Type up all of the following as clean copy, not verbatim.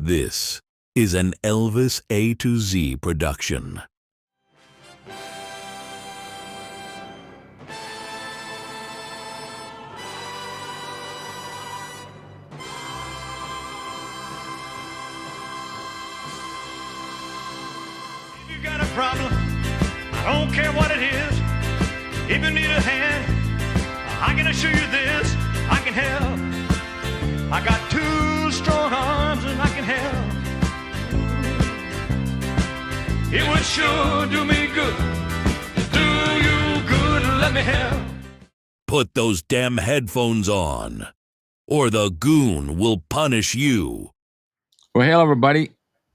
This is an Elvis-A-Z production. If you got a problem, I don't care what it is. If you need a hand, I can assure you this, I can help. I got two strong arms and I can help. It would sure do me good, do you good, let me help. Put those damn headphones on, or the goon will punish you. Well, hello, everybody.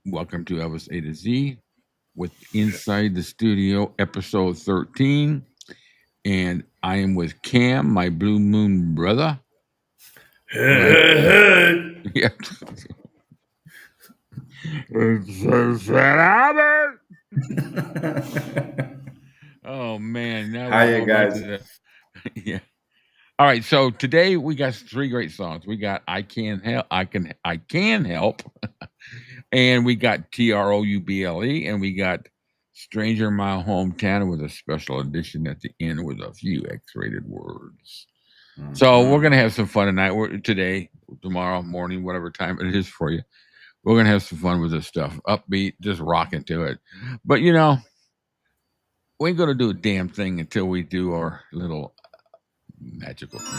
Welcome to Elvis-A-Z with Inside the Studio, episode 13. And I am with Cam, my Blue Moon brother. Hey. Yeah. Oh, man. Now How you guys? Yeah. All right. So today we got three great songs. We got I Can Help, I Can Help. And we got T.R.O.U.B.L.E. and we got Stranger in My Hometown with a special edition at the end with a few X-rated words. Mm-hmm. So we're going to have some fun tonight. Today, tomorrow morning, whatever time it is for you. We're going to have some fun with this stuff. Upbeat, just rocking to it. But, you know, we ain't going to do a damn thing until we do our little magical thing.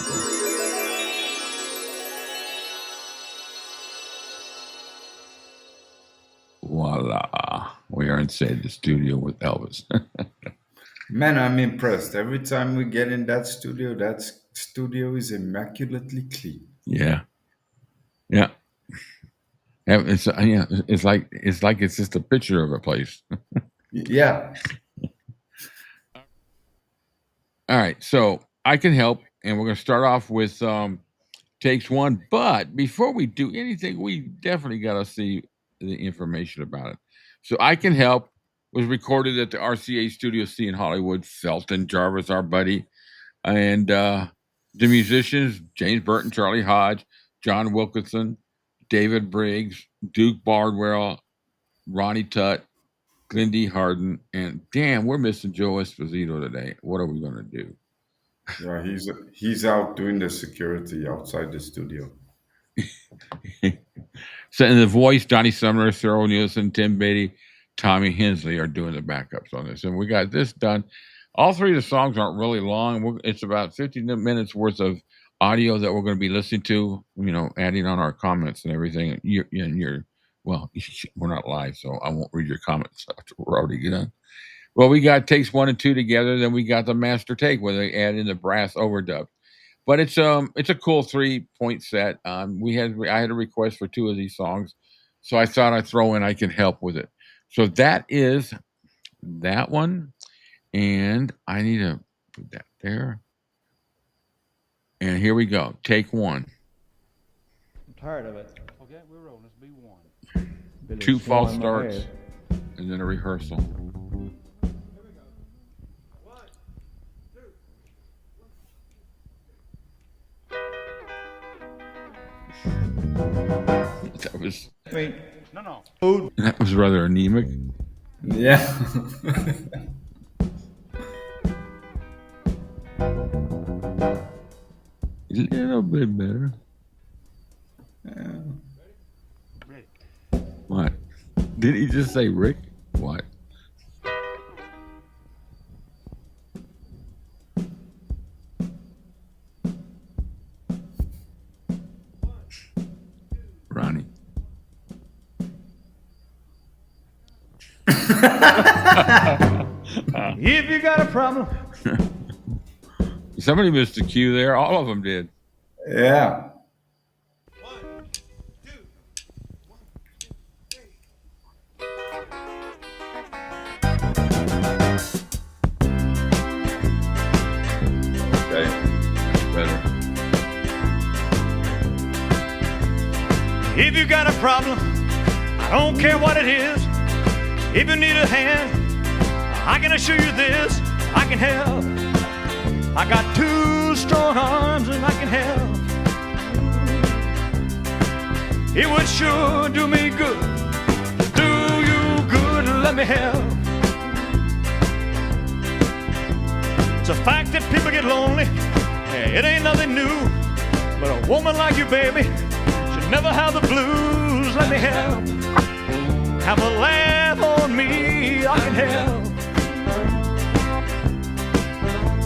Voila. We are inside the studio with Elvis. Man, I'm impressed. Every time we get in that studio is immaculately clean. Yeah. Yeah. It's like it's just a picture of a place. Yeah. All right. So I Can Help, and we're going to start off with takes one. But before we do anything, we definitely got to see the information about it. So I Can Help was recorded at the RCA Studio C in Hollywood. Felton Jarvis, our buddy, and the musicians, James Burton, Charlie Hodge, John Wilkinson, David Briggs, Duke Bardwell, Ronnie Tutt, Glendy Harden, and damn, we're missing Joe Esposito today. What are we going to do? Yeah, he's out doing the security outside the studio. So in the voice, Johnny Sumner, Cyril Nielsen, Tim Beatty, Tommy Hensley are doing the backups on this. And we got this done. All three of the songs aren't really long. It's about 15 minutes worth of audio that we're going to be listening to, you know, adding on our comments and everything. Well, we're not live, so I won't read your comments after we're already done. Well, we got takes 1 and 2 together. Then we got the master take where they add in the brass overdub. But it's a cool 3-point set. I had a request for 2 of these songs, so I thought I'd throw in I Can Help with it. So that is that one, and I need to put that there. And here we go. Take 1. I'm tired of it. Okay, we're rolling. Let's be 1. 2 false starts, and then a rehearsal. That was Wait. No. That was rather anemic. Yeah. A little bit better. Yeah. Rick. What? Did he just say Rick? What? Ronnie. If you got a problem, Somebody missed a cue there. All of them did. Yeah. 1, 2, 1, 2, 3. Okay. Better. If you got a problem, I don't care what it is. If you need a hand, I can assure you this, I can help. I got two strong arms and I can help. It would sure do me good let me help. It's a fact that people get lonely. Yeah, it ain't nothing new. But a woman like you, baby, should never have the blues. Let me help. Have a laugh on me, I can help.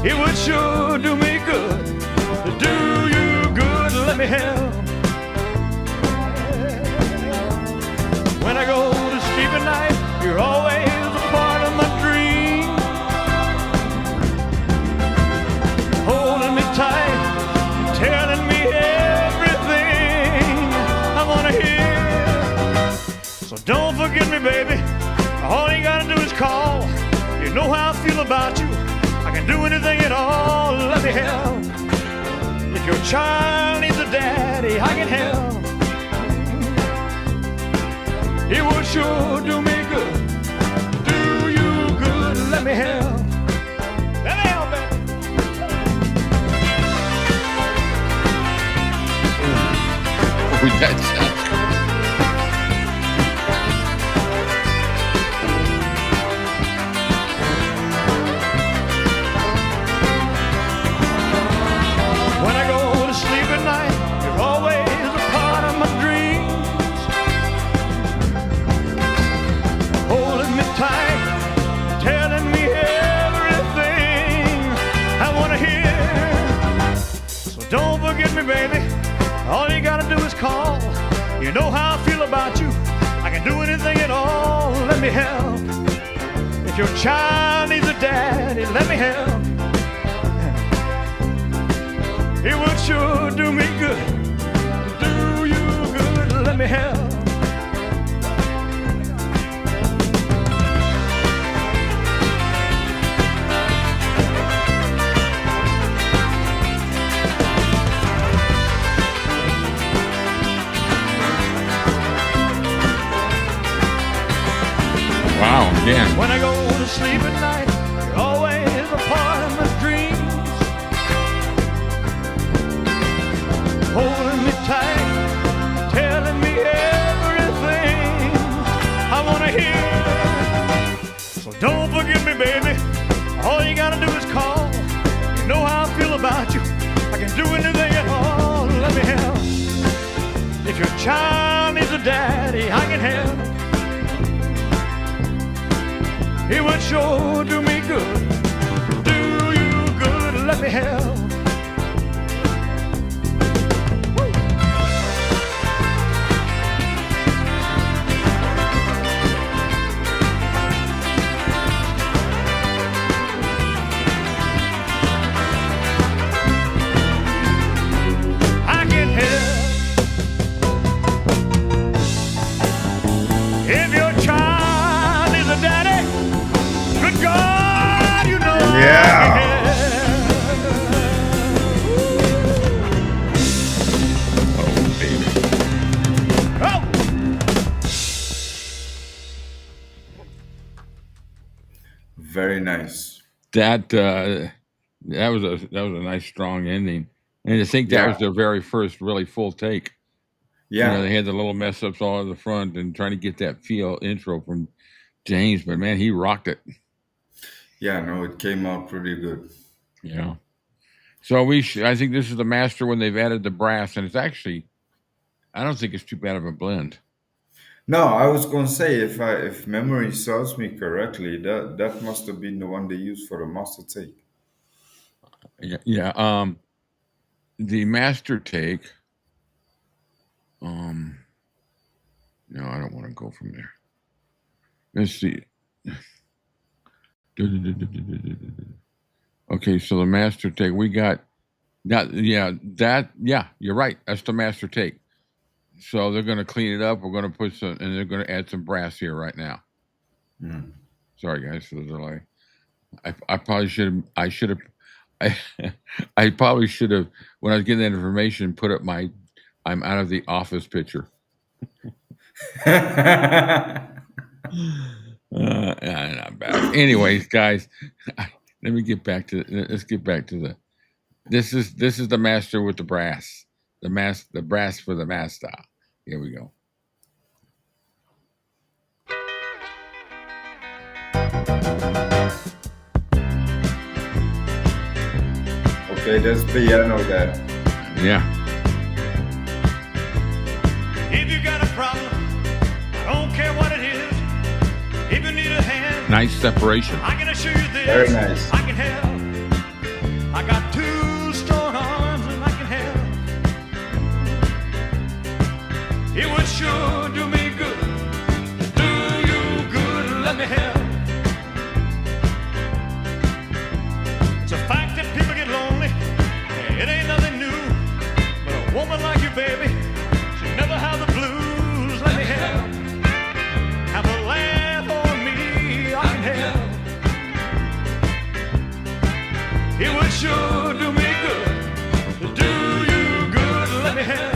It would sure do me good to do you good. Let me help. When I go to sleep at night, you're always a part of my dream. Holding me tight, telling me everything I wanna hear. So don't forget me, baby. All you gotta do is call. You know how I feel about you. I can do anything at all. Let me help. If your child needs a daddy, I can help. It would sure do me good. Do you good. Let me help. Let me help, baby. With that sound. When I go to sleep at night, you're always a part of my dreams. Holding me tight, telling me everything I want to hear. So don't forget me, baby. All you gotta do is call. You know how I feel about you. I can do anything at all. Let me help. If your child needs a daddy, let me help. It would sure do me good. Do you good. Let me help. Wow, again. When I go to sleep at night, you're always a part of my dreams. Holding me tight, telling me everything I want to hear. So don't forget me, baby. All you gotta do is call. You know how I feel about you. I can do anything at all. Let me help. If your child needs a daddy, I can help. It would sure do me good. Do you good. Let me help. If your child is a daddy, good God, you know Yeah. I can Oh, baby. help. Very nice. That was a nice strong ending. And I think that Yeah. was their very first really full take. Yeah. You know, they had the little mess ups all in the front and trying to get that feel intro from James, but man, he rocked it. Yeah, no, it came out pretty good. Yeah. So I think this is the master when they've added the brass, and it's actually, I don't think it's too bad of a blend. No, I was going to say, if memory serves me correctly, that must have been the one they used for the master take. Yeah. Yeah. The master take. No, I don't want to go from there. Let's see. Okay, so the master take, we got that. Yeah, you're right. That's the master take. So they're going to clean it up. We're going to put some, and they're going to add some brass here right now. Mm. Sorry, guys, for the delay. I probably should have. I probably should have, when I was getting that information, put up my "I'm out of the office" picture. Not bad. Anyways, guys, let me get back to. Let's get back to the. This is the master with the brass. The brass for the master. Here we go. Okay, there's piano there. Yeah. If you got a problem, I don't care what it is. If you need a hand, Nice separation. I can assure you this. Very nice. I can help. I got two strong arms and I can help. It would sure do me good. Do you good, let me help. It's a fact that people get lonely. It ain't nothing new. But a woman like you, baby, should never have the blues. Let me help. Have a laugh on me, I can help. It would sure do me good. Do you good, let me help.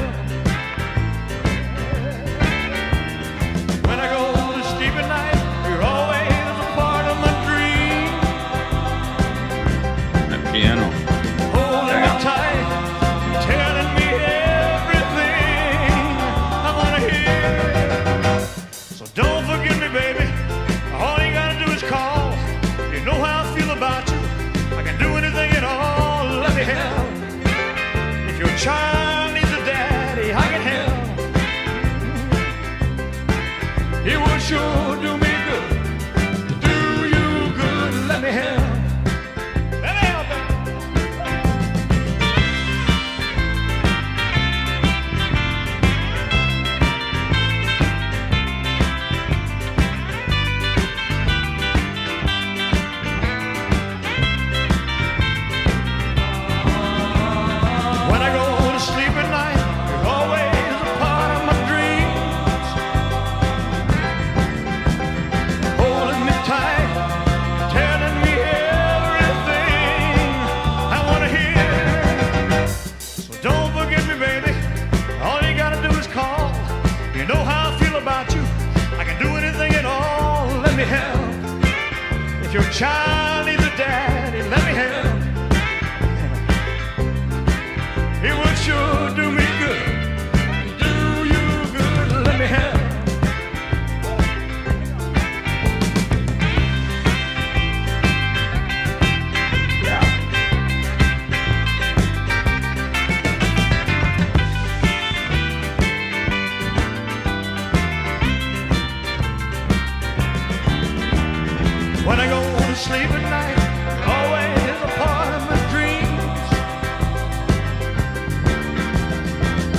When I go to sleep at night, you're always a part of my dream. That piano. Holding me tight, telling me everything I wanna hear. So don't forget me, baby. All you gotta do is call. You know how I feel about you. I can do anything at all. Let me help. If your child needs a daddy, I can help. It would sure do me good. Do you good, let me help. Let me help, baby. When I go to sleep at night, you're always a part of my dreams. Holding me tight, telling me everything I wanna hear. So don't forget me, baby. All you gotta do is call. You know how I feel about you. I can do anything at all. Let me help. If your child needs a daddy, let me help. It would sure do me good. Do you good, let me help. When I go to sleep at night, always a part of my dreams.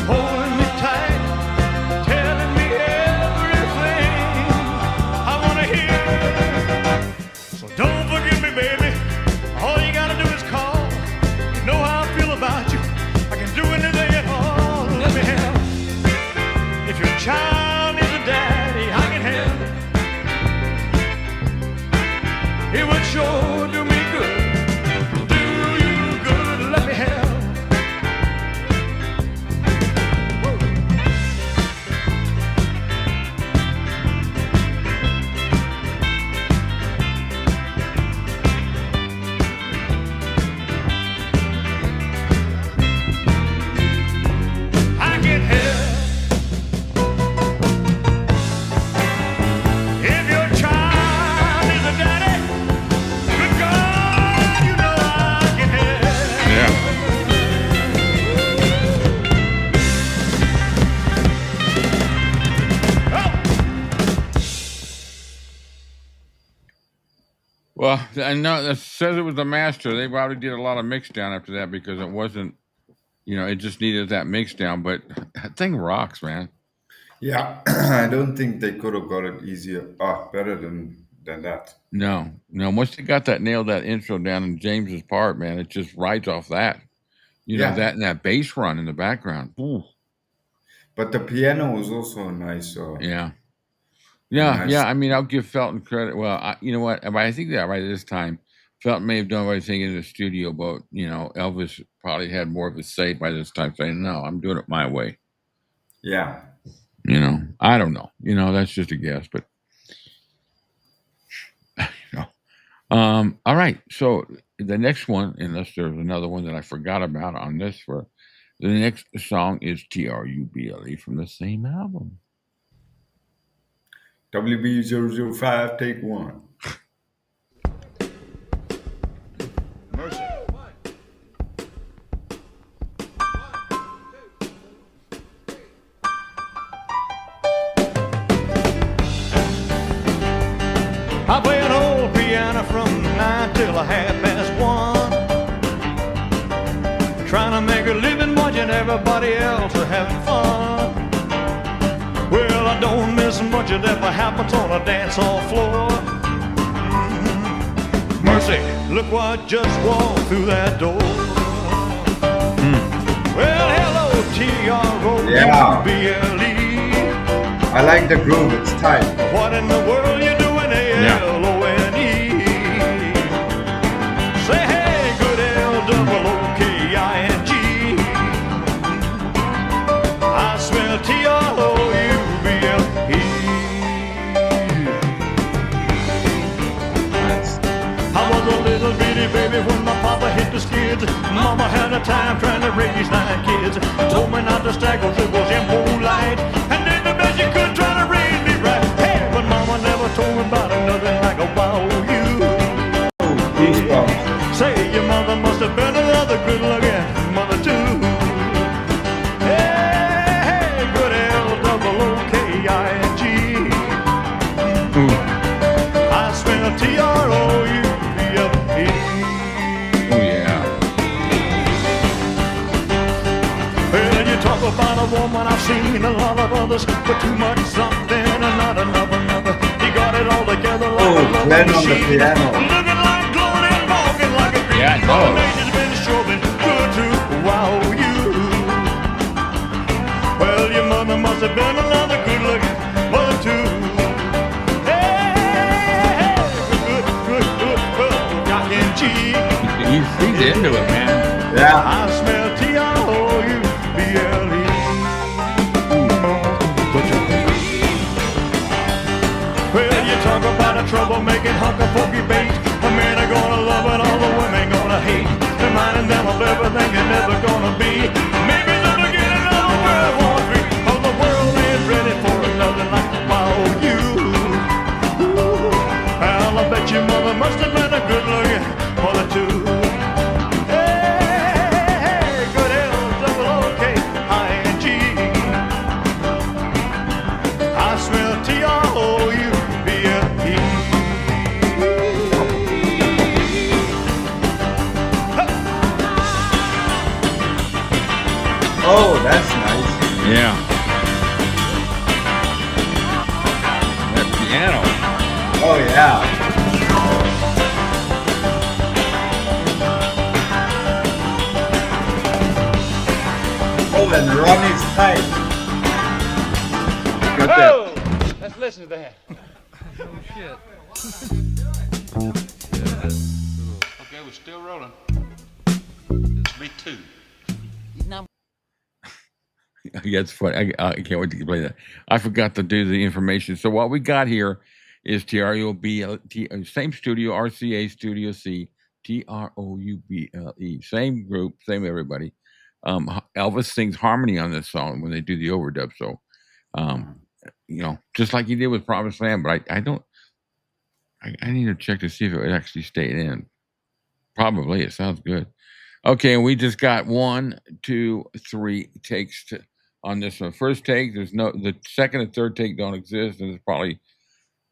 Holding me tight, telling me everything I wanna hear. So don't forget me, baby. All you gotta do is call. You know how I feel about you. I can do anything at all. Let me help. If your child needs a daddy, I can help. It would sure do me good. Do you good, let me help. I can help. If your child is a daddy, good God, you know I can help. Yeah. Well, I know it says it was the master. They probably did a lot of mix down after that because it wasn't, it just needed that mix down. But that thing rocks, man. Yeah, I don't think they could have got it easier, better than that. No. Once they got that nailed, that intro down in James's part, man, it just rides off that. Yeah. That and that bass run in the background. Ooh. But the piano was also a nice. Yeah. a Yeah. nice. Yeah. I mean, I'll give Felton credit. Well, you know what? I think that right this time, Felton may have done everything in the studio, but Elvis probably had more of a say by this time, saying, "No, I'm doing it my way." Yeah. I don't know. That's just a guess, but all right. So the next one, unless there's another one that I forgot about on this, for the next song is T.R.O.U.B.L.E from the same album. WB005, take one. piano from 9 till 1:30. Trying to make a living, watching everybody else having fun. Well, I don't miss much of that what happens on a dance hall floor. Mercy, look what just walked through that door. Well, hello, T.R.O.U.B.L.E. I like the groove, it's tight. What in the world you doing, A-L-O-N-E? Say, hey, good L-O-O-K-I-N-G. I smell T-R-O-U-B-L-E. I was a little bitty baby when my papa hit the skids. Mama had a time trying to raise 9 kids. Told me not to stack 'cause it was impolite. And did the best you could trying to raise me right. Hey, but mama never told me about nothing like a wow-you. Goosebumps. Say your mother must have been another good-looking mother too. Hey, good L-O-O-K-I-N-G. I smell T-R-O-U-B-L-E. Oh yeah. Well, you talk about a woman, I've seen a lot of others, but too much something and not enough another. You got it all together like a Oh, love Glenn on the machine. piano. Looking like glowing and walking like a dream. Yeah, I know. Nature's been sure been good to wow you. Well, your mother must have been another good-looking mother too. Hey, good, ~G. He's into it, man. Yeah. I smell T-R-O-U-B-L-E. Well, you talk about a troublemaking hunk of pokey bait. The men are gonna love it, all the women gonna hate. Reminding them of everything you're never gonna be. Maybe the beginning of the World War III. Oh, the world ain't ready for another like you. Well, I bet your mother must have been a good-looking mother too. Hey, good L-O-O-K-I-N-G. I smell T-R-O-U-B-L-E. Oh, that's nice. Yeah. That piano. Oh, yeah. Oh, and Ronnie's tight. Got that. Oh! Let's listen to that. Oh shit. Okay, we're still rolling. It's me too. Yeah, it's funny. I can't wait to play that. I forgot to do the information. So what we got here is T-R-O-U-B-L-E, same studio, RCA Studio C, T-R-O-U-B-L-E, same group, same everybody. Elvis sings harmony on this song when they do the overdub. So, just like he did with Promised Land, but I need to check to see if it actually stayed in. Probably. It sounds good. Okay, and we just got 1, 2, 3 takes on this one. First take, the second and third take don't exist, and it's probably,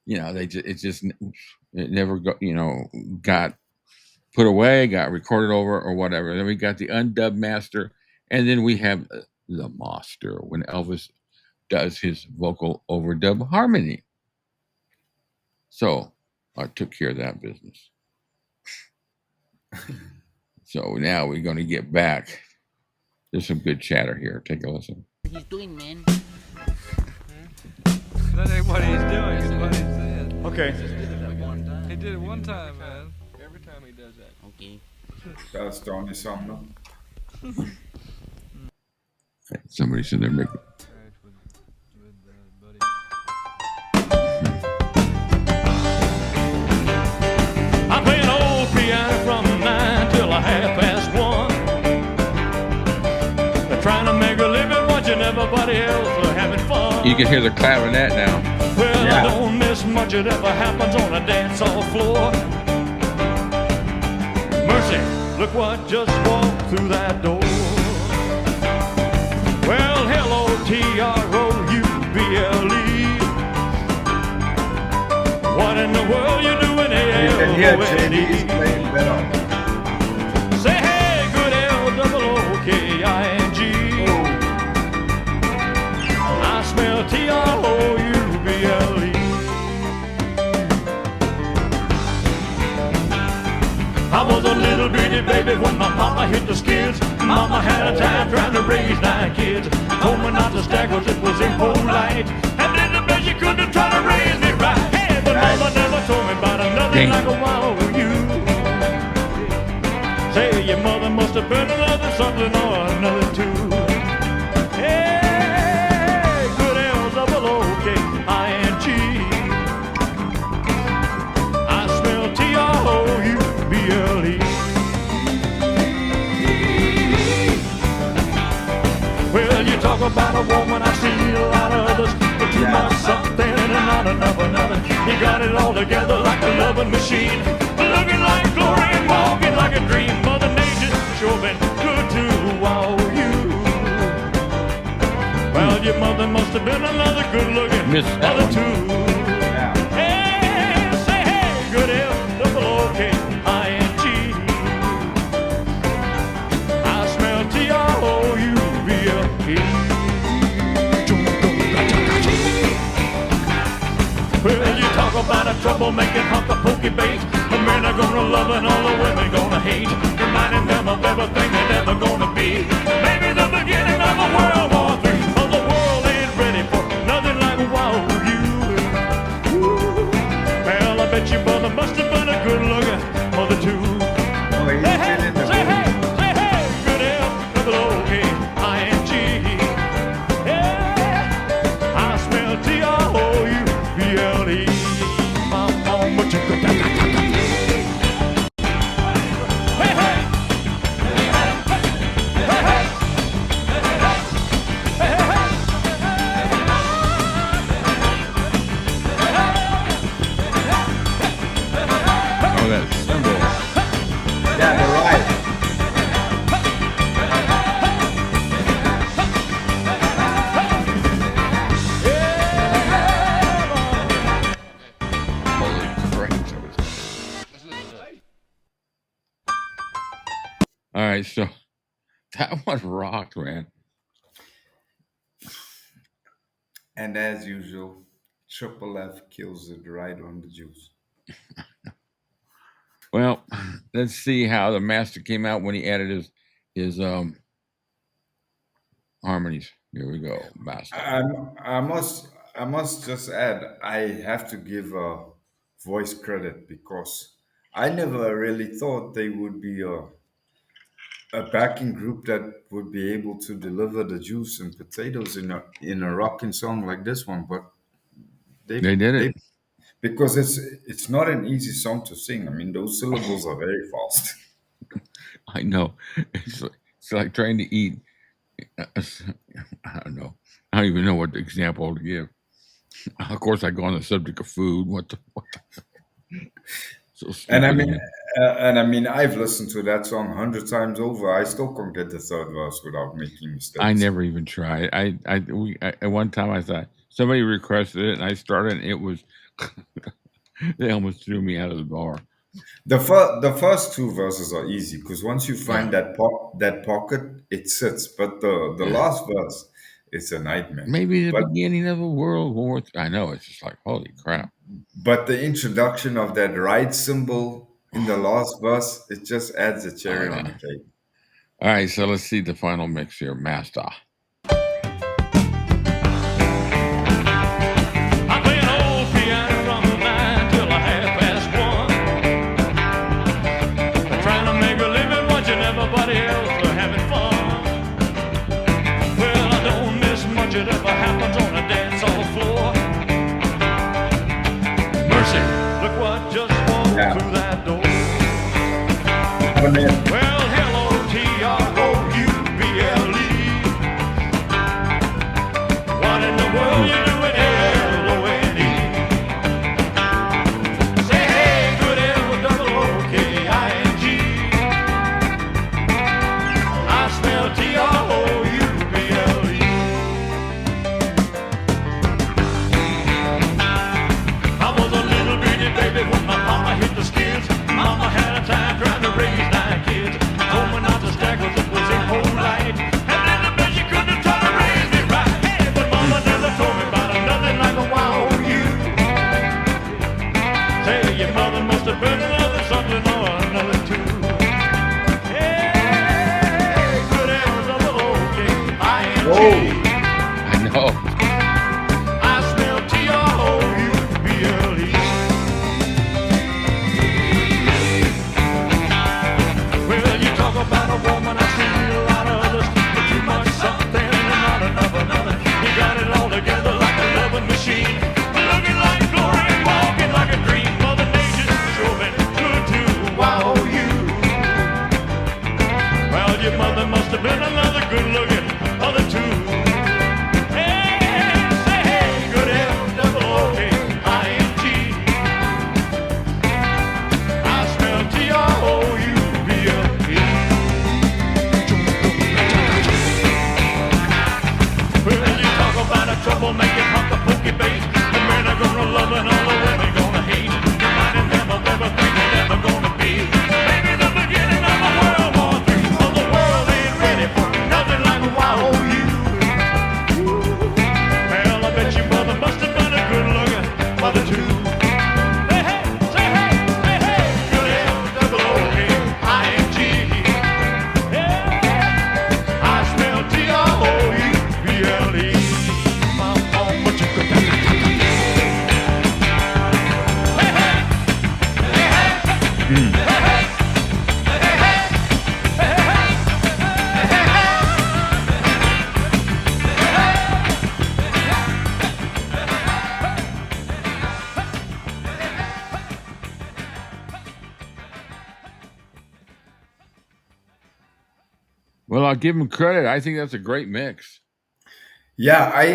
it never got put away, got recorded over or whatever. Then we got the undubbed master, and then we have the master when Elvis does his vocal overdub harmony. So I took care of that business. So now we're going to get back. There's some good chatter here. Take a listen. He's doing, man. That ain't what he's doing, it's what he said. Okay. He did it one time, man. Every time he does that. Okay. That's the only song, no? Somebody said they're making. Buddy. I play an old piano from 9 till 1:30. They're trying to make a living, watching everybody else having fun. You can hear the clarinet now. Well, Yeah. I don't miss much of ever happens on a dance hall floor. Mercy, look what just walked through that door. Well, hello, T-R-O-U-B-L-E. What in the world you doing, You can here, JD is playing better. Say hey, good L-O-O-K-I-N-G. I smell T.R.O.U.B.L.E. I was a little bitty baby when my mama hit the skids. Mama had a time trying to raise 9 kids. Told me not to stagger, it was impolite. And did the best she could to try to raise me right. Hey, but mama never told me about another like a wild you. Say your mother must have been another something or another too. Hey, good L-O-O-K-I-N-G. I smell T.R.O.U.B.L.E. Well, you talk about a woman, I see a lot of others, but too much something and not enough another. You got it all together like a loving machine, looking like glory and walking like a dream. Mother Nature's sure been good to all you. Well, your mother must have been another good-looking mother too. Hey, say hey, good L-O-O-K-I-N-G. I smell T.R.O.U.B.L.E. Well, you talk about a troublemaking hunk of pokey bait. The men are gonna love and all the women gonna hate, reminding them of everything they're never gonna be. Maybe the beginning of a World War III. Oh, the world ain't ready for nothing like wow you. Well, I bet your mother must have been a good-looking mother too. Say hey, say hey, say hey, good L-O-O-K-I-N-G. Yeah, I smell T.R.O.U.B.L.E. All right, so that one rocked, man. And as usual, Triple F kills it right on the juice. Well, let's see how the master came out when he added his harmonies. Here we go, master. I must just add, I have to give voice credit because I never really thought they would be a backing group that would be able to deliver the juice and potatoes in a rocking song like this one. But They did it. because it's not an easy song to sing. I mean, those syllables are very fast. I know. It's like trying to eat. I don't know. I don't even know what example to give. Of course, I go on the subject of food. What the so And I stupid, mean, man. I've listened to that song 100 times over. I still can't get the third verse without making mistakes. I never even tried. I at one time I thought somebody requested it, and I started, and it was they almost threw me out of the bar. The first 2 verses are easy because once you find that pocket, it sits. But the last verse, it's a nightmare. Maybe the beginning of a World War III. I know, it's just like, holy crap. But the introduction of that right symbol in the last verse, it just adds a cherry on the cake. All right, so let's see the final mix here, master. I play an old piano from 9 till 1:30. Trying to make a living, watching everybody else having fun. Well, I don't miss much, it ever happens on a dance hall floor. Mercy, look what just walked through that door. Well, hello, T.R.O.U.B.L.E. What in the world you doing, L-O-N-E? Say hey, good L-O-O-K-I-N-G. I smell T.R.O.U.B.L.E. I was a little bitty baby when my mama hit the skids. mother too. Hey, hey, say hey, hey, hey, good L-O-O-K-I-N-G. Yeah, I smell T.R.O.U.B.L.E. My home, but you could hey, hey, hey, hey, hey. Well, I'll give him credit. I think that's a great mix. Yeah, I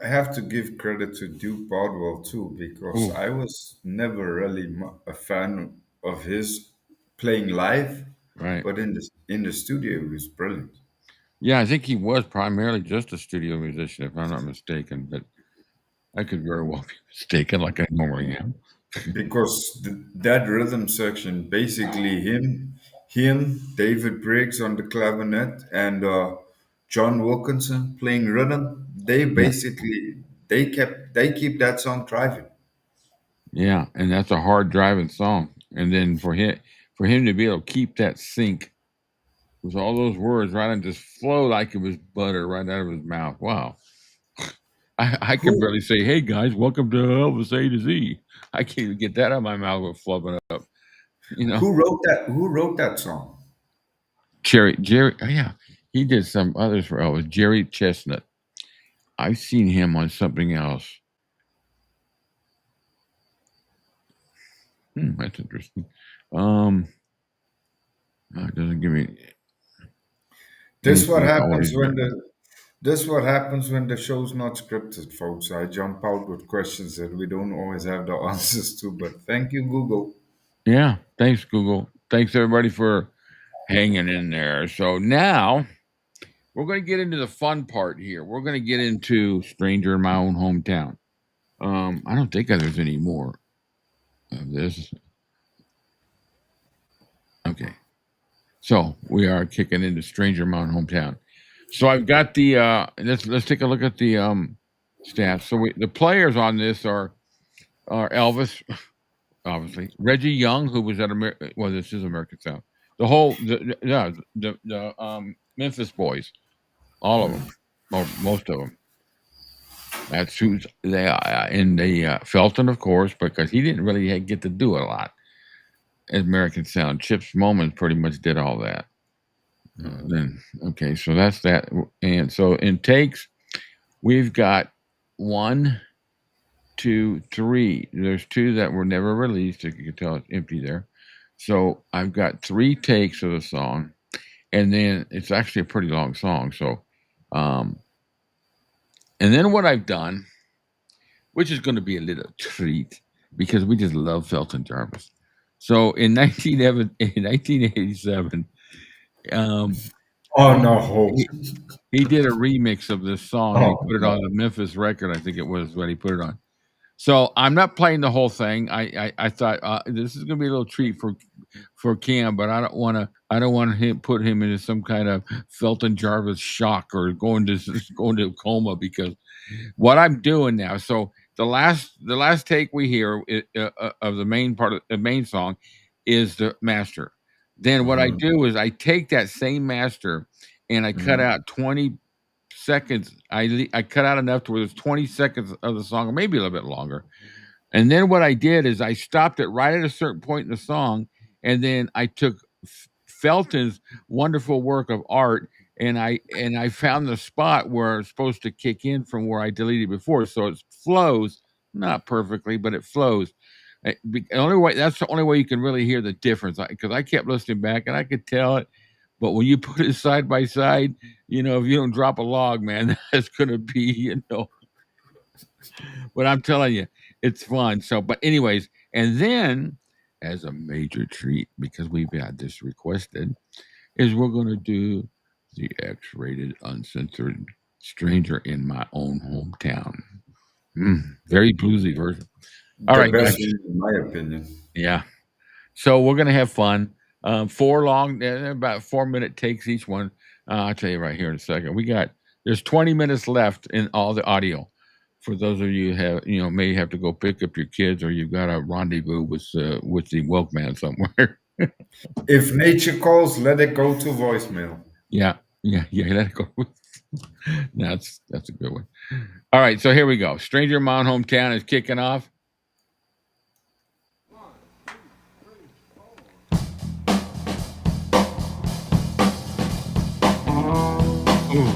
have to give credit to Duke Bardwell too because Ooh, I was never really a fan of his playing live, right. but in the studio he was brilliant Yeah, I think he was primarily just a studio musician, if I'm not mistaken, but I could very well be mistaken, like I normally am. because that rhythm section basically him David Briggs on the clavinet and John Wilkinson playing rhythm. They Yeah. basically they keep that song driving. Yeah, and that's a hard driving song. And then for him to be able to keep that sync with all those words right and just flow like it was butter right out of his mouth. Wow. I can Who barely say, "Hey guys, welcome to Elvis-A-Z." I can't even get that out of my mouth with flubbing up. You know, who wrote that song? Jerry. Oh yeah, he did some others for Elvis. Jerry Chestnut. I've seen him on something else. That's interesting. Um, it doesn't give me This what anything about what happens he's when written. the show's not scripted, folks. I jump out with questions that we don't always have the answers to, but thank you, Google. Yeah, thanks, Google. Thanks everybody for hanging in there. So now we're going to get into the fun part here. We're going to get into Stranger in My Own Hometown. I don't think there's any more of this. Okay. So we are kicking into Stranger in My Own Hometown. So I've got the let's take a look at the stats. So the players on this are Elvis, obviously, Reggie Young, who was at well, this is American Sound. Yeah, the Memphis Boys, all of them, or most of them. That's who's they are. And the Felton, of course, because he didn't really get to do a lot at American Sound. Chips Moments pretty much did all that. Then okay, so that's that. And so in takes, we've got one, two, three. There's two that were never released. You can tell it's empty there. So I've got three takes of the song, and then it's actually a pretty long song. So, um, and then what I've done, which is going to be a little treat because we just love Felton Jarvis. So in 1987, um, Oh no! he, he did a remix of this song and he Oh put it on no! the Memphis record. I think it was when he put it on. So I'm not playing the whole thing. I thought this is going to be a little treat for Cam, but I don't want him put him into some kind of Felton Jarvis shock or going to coma because what I'm doing now. So the last take we hear of the main part of the main song is the master. Then what I Mhm, do is I take that same master and I cut mhm. out 20 seconds. I cut out enough to where there's 20 seconds of the song, or maybe a little bit longer. And then what I did is I stopped it right at a certain point in the song, and then I took Felton's wonderful work of art, and I found the spot where it's supposed to kick in from where I deleted before, so it flows not perfectly, but it flows. Only way that's the only way you can really hear the difference because I kept listening back and I could tell it. But when you put it side by side, if you don't drop a log, man, that's gonna be, but I'm telling you, it's fun. So, but anyways, and then as a major treat, because we've had this requested, is we're gonna do the X-rated uncensored Stranger in My Own Hometown. Very bluesy version. All The right, best guys. one, in my opinion. Yeah. So we're gonna have fun. Four long, about 4 minute takes each one. I'll tell you right here in a second. There's 20 minutes left in all the audio. for those of you who have, may have to go pick up your kids, or you've got a rendezvous with the milkman somewhere. If nature calls, let it go to voicemail. Yeah. Let it go. That's a good one. All right, so here we go. Stranger in My Own Hometown is kicking off.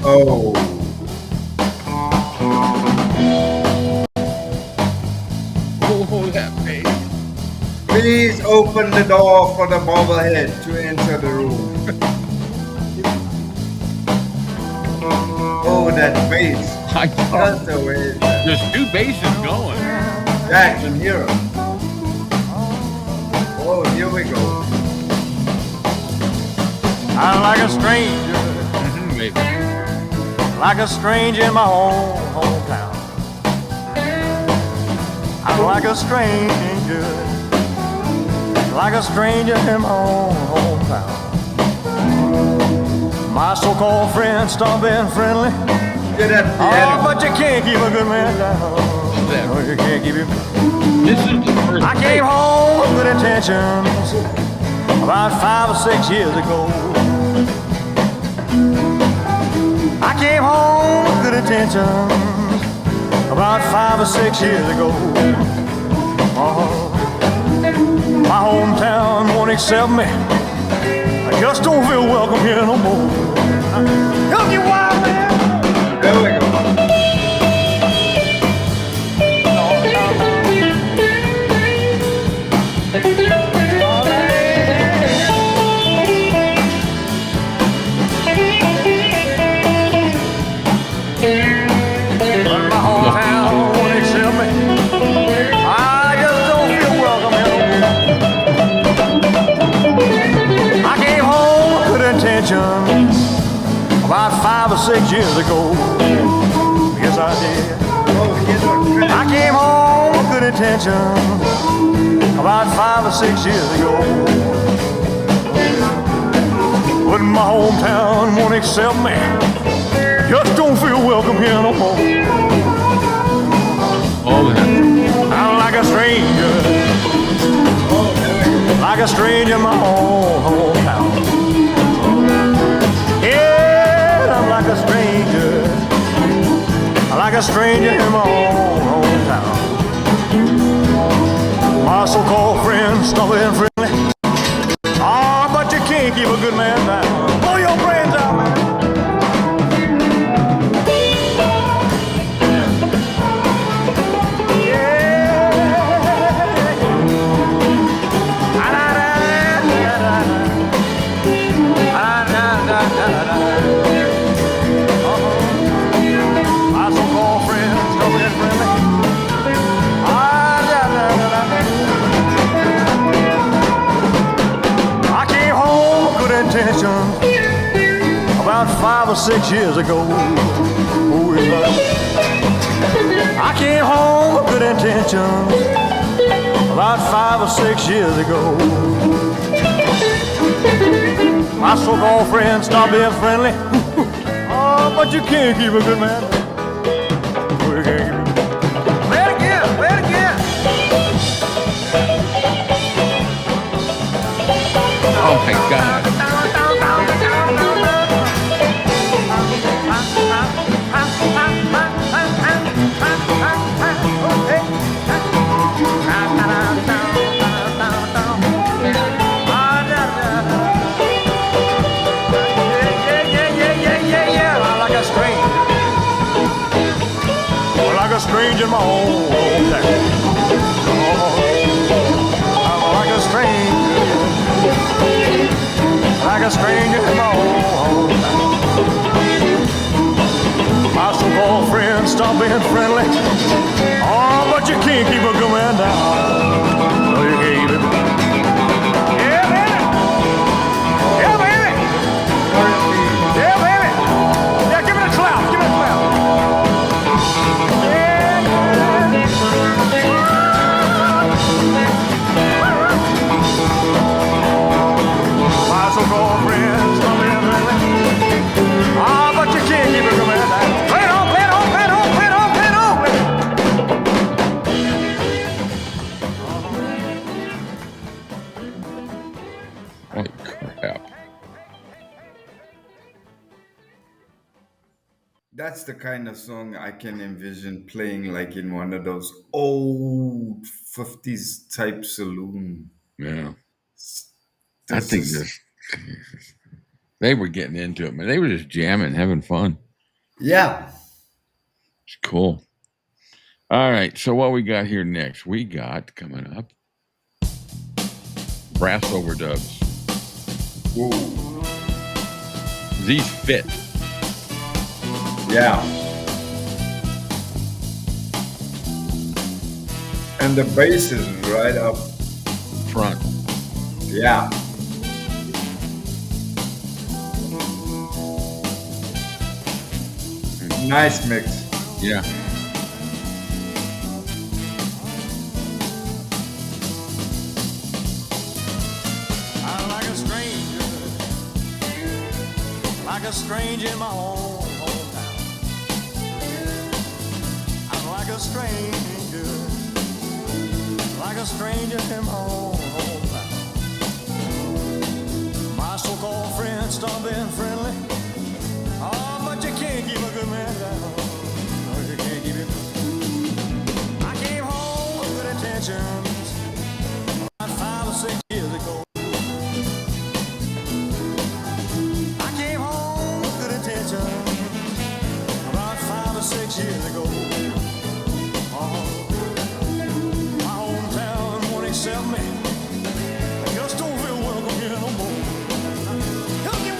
Oh. Oh, that bass. Please open the door for the bobblehead to enter the room. Oh, that bass. I That's the way. There's two basses going. Yeah, I can hear it. Oh, here we go. I'm like a stranger, Maybe. like a stranger in my own hometown. I'm like a stranger in my own hometown. My so-called friends stop being friendly. Get that Oh, piano. but you can't keep a good man down. No, you can't keep him. This is the first I came home with good intentions about 5 or 6 years ago. I came home with good intentions about 5 or 6 years ago. My hometown won't accept me. I just don't feel welcome here no more. Help you, wild man. There we go. But my hometown won't accept me. I just don't feel welcome here no more. I came home with good intentions about 5 or 6 years ago. Yes, I did. I came home with good intentions about 5 or 6 years ago. But my hometown won't accept me. Just don't feel welcome here no more. all that. I'm like a stranger, like a stranger in my own hometown. Yeah, I'm like a stranger in my own hometown. My so-called friends stop being friendly. Oh, but you can't keep a good man down. Blow your brains out, man. My so-called friends stop being friendly. I came home with good intentions about 5 or 6 years ago. Oh, yes, I came home with good intentions about 5 or 6 years ago. My so-called friends stop being friendly. Oh, but you can't keep a good man. Oh, you can't keep him. Play it again, play it again. Oh my God. Like a stranger in my own hometown. I'm like a stranger in my own hometown. My so-called friends stop being friendly. Oh, but you can't keep a good man down. No, you can't keep it. Yeah, baby. Yeah, baby. Yeah, baby. Yeah, give it a clap. Give it a clap. My so-called friends stop being friendly. Ah, but you can't keep a good man down. Play it on, play it on, play it on, play it on, play it on, play it on. that's the kind of song I can envision playing like in one of those old 50s type saloon. Yeah. I This think is, this they were getting into it, man. They were just jamming, having fun. yeah. It's cool. All right, so what we got here next? We got coming up brass overdubs. Whoa. These fit. Yeah. And the bass is right up Front. Yeah. Nice mix. Yeah. I'm like a stranger in my own hometown. I'm like a stranger in my own hometown. My so-called friends stop being friendly. Oh, but you can't keep a good man down. No, you can't keep him. I came home with good intentions about 5 or 6 years ago. I came home with good intentions about 5 or 6 years ago. My hometown won't accept me. I just don't feel welcome here no more. Help me,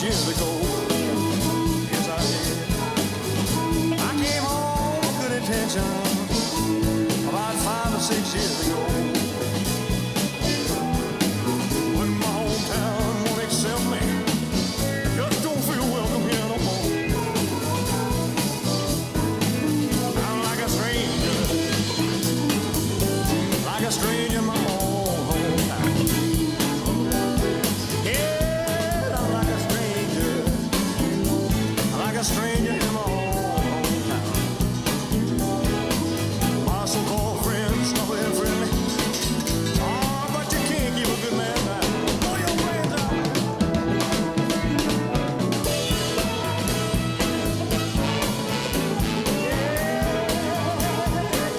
years ago. Yes, I did. I came home with good intentions about 5 or 6 years ago. When my hometown won't accept me, I just don't feel welcome here no more. I'm like a stranger in my own hometown. A stranger in my own hometown. My so-called friends stop being friendly. Oh, but you can't keep a good man down. Throw your hands up.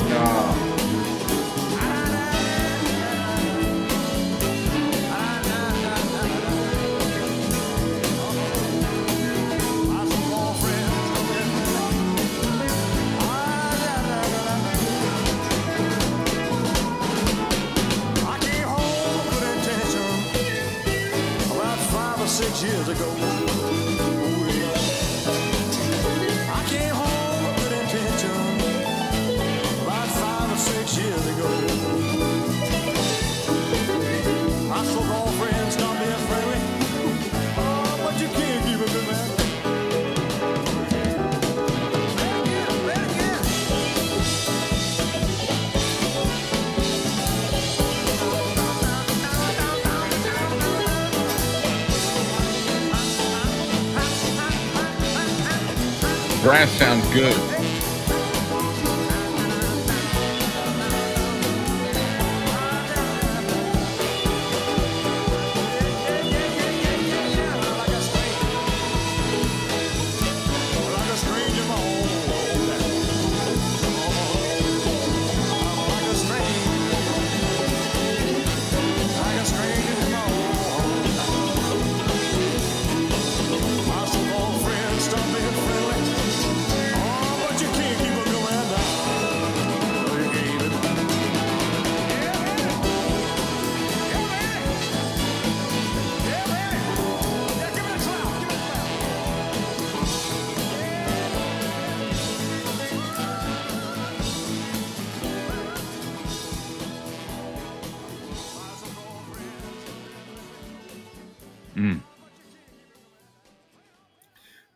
No. Years ago, oh, yeah. I came home with good intention about 5 or 6 years ago. My so-called friends stopped being friendly. Oh, but you can't keep a good man. Brass sounds good.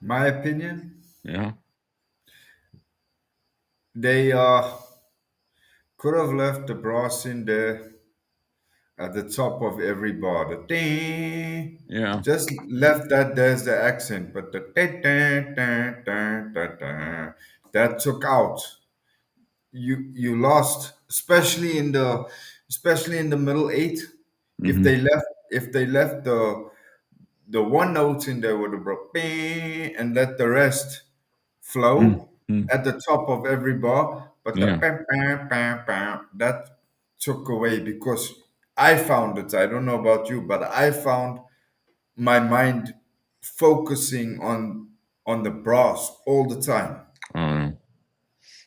My opinion, Yeah. they could have left the brass in there at the top of every bar. The ding, Yeah. just left that there's the accent, but the ding, ding, ding, ding, ding, ding, that took out. You lost, especially in the middle eight. If Hmm. they left if they left the one note in there with the bro bing, and let the rest flow Mm-hmm. at the top of every bar, but the Yeah. bam, bam, bam, bam, that took away because I found it. I don't know about you, but I found my mind focusing on the brass all the time. Uh,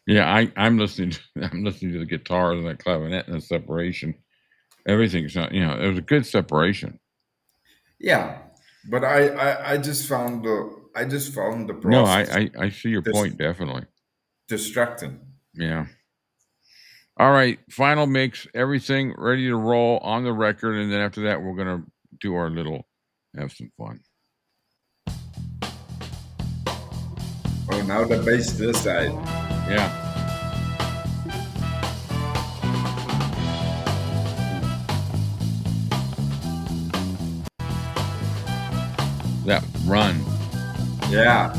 yeah. I'm listening. I'm listening to the guitars and that clavinet and the separation. Everything's not. It was a good separation. Yeah, but I just found the No, brass I see your dis- point definitely. distracting. Yeah. All right. Final mix. Everything ready to roll on the record, and then after that, we're gonna do our little have some fun. Oh, now the bass this side. Yeah. That run. Yeah.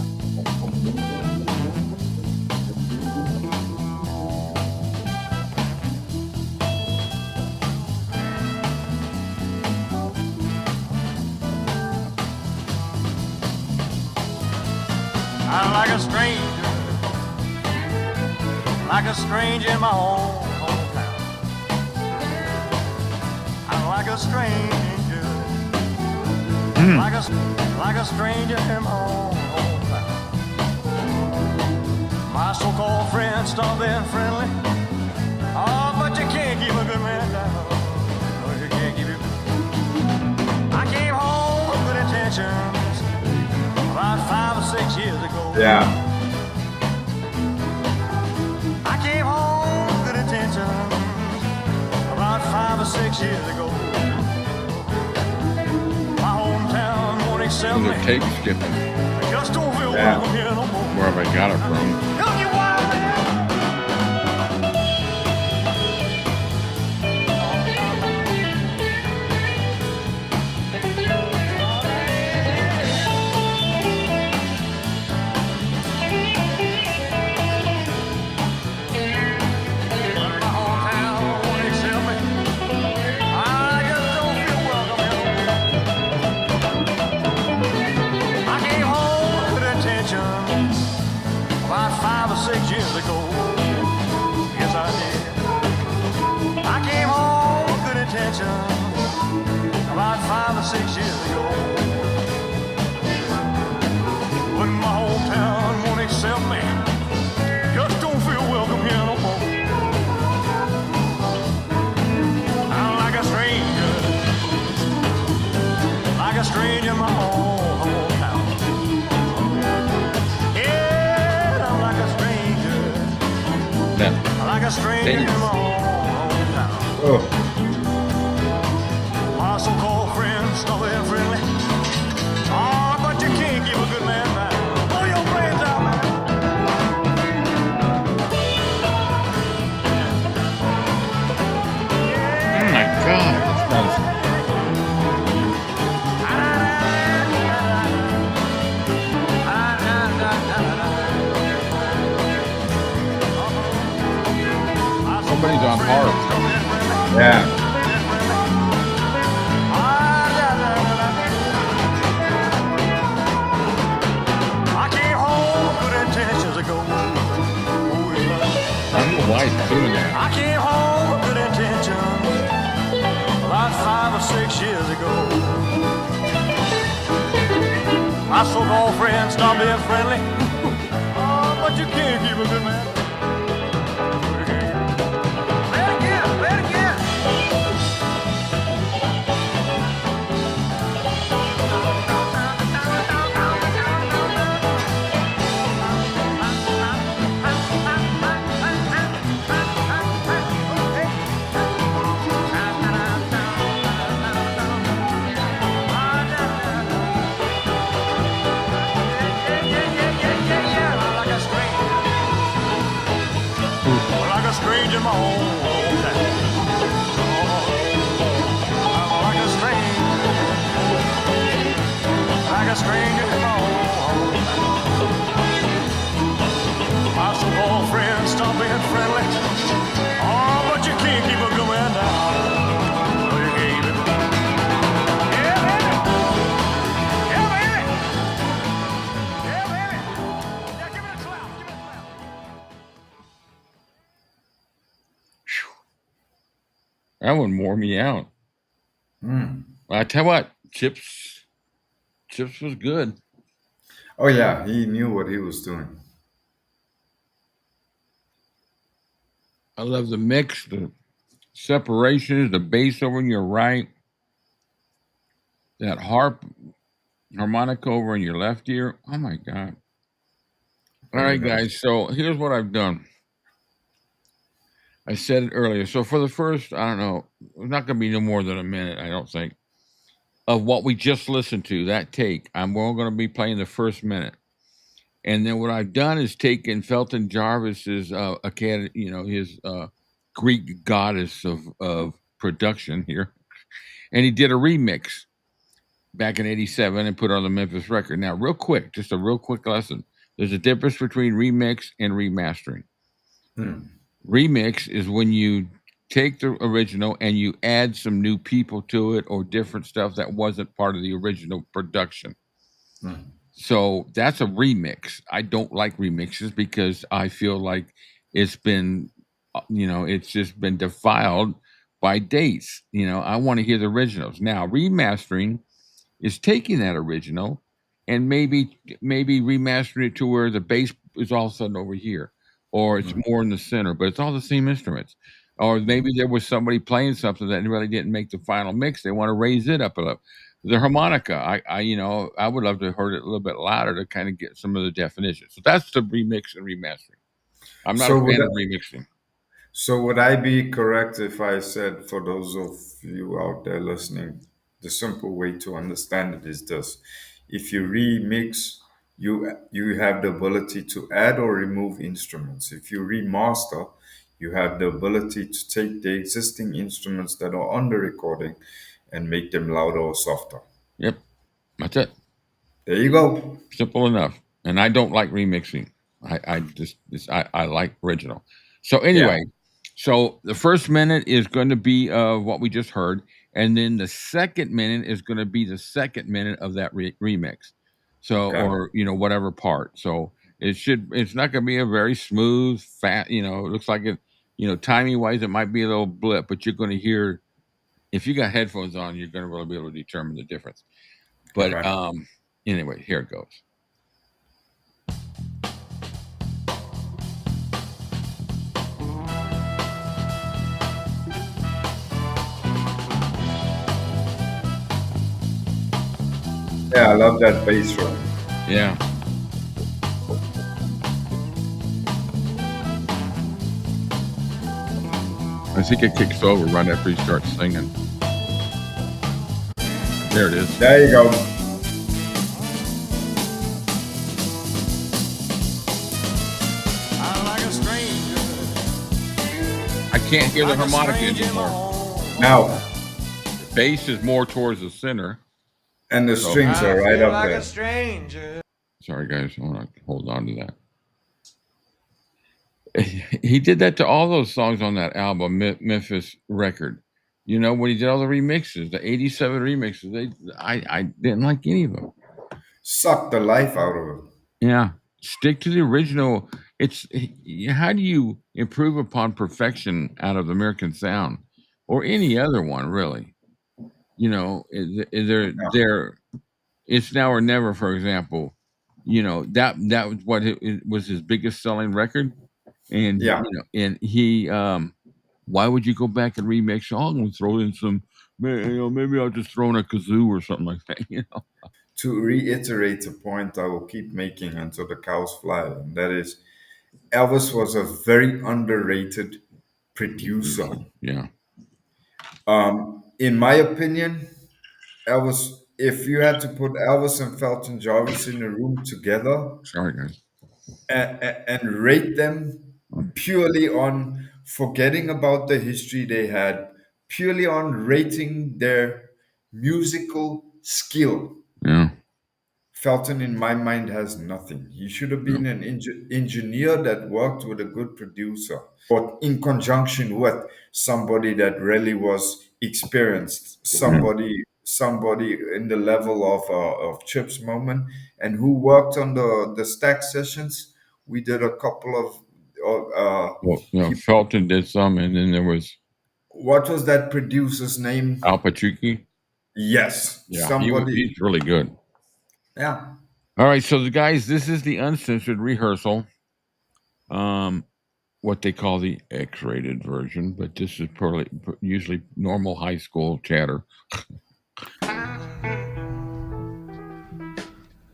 I'm like a stranger in my own hometown. I'm like a stranger, like a stranger in my own hometown. My so-called friends stop being friendly. Oh, but you can't keep a good man down. No, you can't keep it. I came home with good intentions about 5 or 6 years ago. Yeah. I came home with good intentions about 5 or 6 years ago. My hometown won't accept Those me. are tape skipping. I just don't feel Yeah. welcome here no more. Where have I got it from? Look, you wild man. About 5 or 6 years ago, yes I did. I came home with good intentions about 5 or 6 years ago. When my hometown won't accept me, just don't feel welcome here no more. I'm like a stranger in my own hometown. Like a stranger in my own hometown. Oh. My so-called friends stop being friendly. Oh, but you can't keep a good man down. Blow your brains out, man. Oh my God. Somebody's on harp. Yeah. I came home with good intentions ago. I don't know why he's doing that. I came home with good intentions about 5 or 6 years ago. My so-called friends stop being friendly. Oh, but you can't keep a good man. Play it again, play it again. Like a stranger at home. My so-called friends stop being friendly. Oh, but you can't keep it going down. No, you can't keep it. Yeah, baby. Yeah, baby. Yeah, baby. Yeah, give me a clap. Give me a clap. That one wore me out. I tell you what, Chips was good. Oh yeah, he knew what he was doing. I love the mix, the separations, the bass over on your right, that harmonica over in your left ear. Oh my God. All Very right, nice. guys. So here's what I've done. I said it earlier. So for the first, I don't know, it's not going to be no more than a minute, I don't think, of what we just listened to, that take. We're only going to be playing the first minute. And then what I've done is taken Felton Jarvis's, his Greek goddess of production here, and he did a remix back in '87 and put it on the Memphis record. Now, real quick, just a real quick lesson. There's a difference between remix and remastering. Remix is when you take the original and you add some new people to it or different stuff that wasn't part of the original production. So that's a remix. I don't like remixes because I feel like it's been, it's just been defiled by dates. I want to hear the originals. Now, remastering is taking that original and maybe remastering it to where the bass is all of a sudden over here, or it's more in the center, but it's all the same instruments. Or maybe there was somebody playing something that really didn't make the final mix. They want to raise it up a little. The harmonica, I would love to have heard it a little bit louder to kind of get some of the definition. So that's the remix and remastering. I'm not a So would fan I, of remixing. so would I be correct if I said, for those of you out there listening, the simple way to understand it is this: if you remix, you have the ability to add or remove instruments. If you remaster, you have the ability to take the existing instruments that are on the recording and make them louder or softer. Yep, that's it. There you go. Simple enough. And I don't like remixing. I like original. So Yeah. anyway, so the first minute is going to be what we just heard, and then the second minute is going to be the second minute of that remix. So Okay. or whatever part. So it's not going to be a very smooth, fat. It looks like it. Timing wise, it might be a little blip, but you're going to hear if you got headphones on, you're going to really be able to determine the difference. But Okay. anyway, here it goes. Yeah, I love that bass drum. Yeah. I think it kicks over right after he starts singing. There it is. There you go. I'm like a stranger. I can't hear the Like a harmonica stranger in my anymore. home. Now, The bass is more towards the center. and the So, strings I are right feel up like there. a stranger. sorry, guys. I want to hold on to that. He did that to all those songs on that album, Memphis record. When he did all the remixes, the '87 remixes, I didn't like any of them. Suck the life out of it. Yeah, stick to the original. It's how do you improve upon perfection out of American sound or any other one, really? Is there it's now or never, for example. That was what it was his biggest selling record, and Yeah. and he why would you go back and remix? Oh, I'm gonna throw in some, maybe I'll just throw in a kazoo or something like that. To reiterate a point I will keep making until the cows fly, and that is Elvis was a very underrated producer. Yeah, In my opinion, Elvis, if you had to put Elvis and Felton Jarvis in a room together sorry guys. and rate them purely on forgetting about the history they had, purely on rating their musical skill. Yeah. Felton, in my mind, has nothing. He should have been an engineer that worked with a good producer, or in conjunction with somebody that really was experienced, Yeah. somebody in the level of Chip's moment, and who worked on the stack sessions. We did a couple of. Well, He, Felton did some, and then there was what was that producer's name? 𝐰𝐸𝐿. Yes, Yeah, somebody. he's really good. Yeah. All right, so the guys, this is the uncensored rehearsal. What they call the X-rated version, but this is usually normal high school chatter.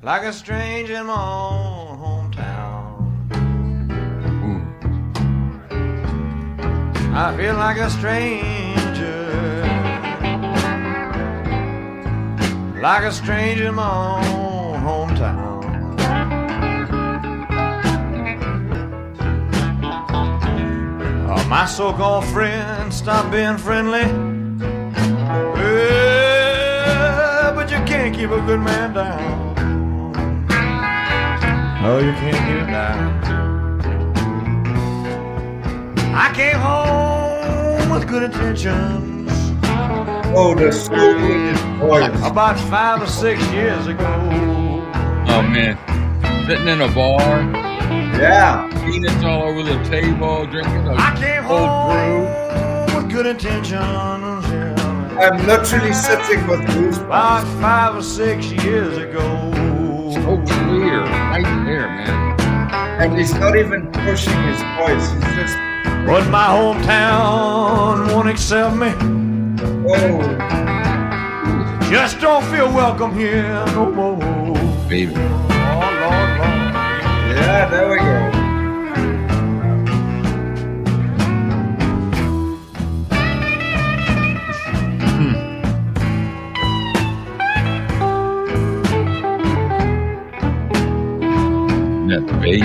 Like a stranger in my own hometown, Ooh. I feel like a stranger, like a stranger in my own hometown. My so-called friends stop being friendly, but you can't keep a good man down. No, you can't keep him down. I came home with good intentions. Oh, the soul in his voice. About 5 or 6 years ago. Oh man, sitting in a bar, Yeah. peanuts all over the table, drinking I came a cold brew. home with good intentions. Yeah. I'm literally sitting with goosebumps. About 5 or 6 years ago. So clear, right there, man. And he's not even pushing his voice. He's just, But my hometown won't accept me. oh, Just don't feel welcome here no more. Baby. Oh, Lord, Lord. yeah, there we go. That bass.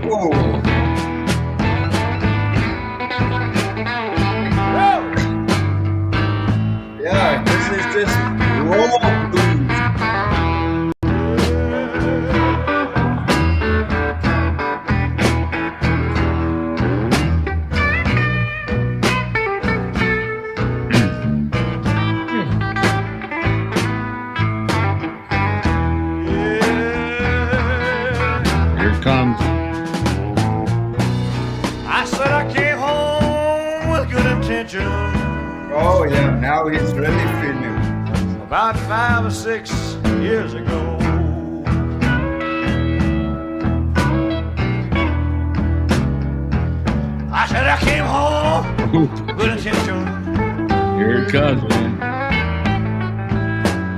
Whoa. Yeah, this is just raw blues. Here it comes. I said I came home with good intentions. Oh, yeah, now he's really feeling. About 5 or 6 years ago. I said I came home with good intentions. Here it comes, man.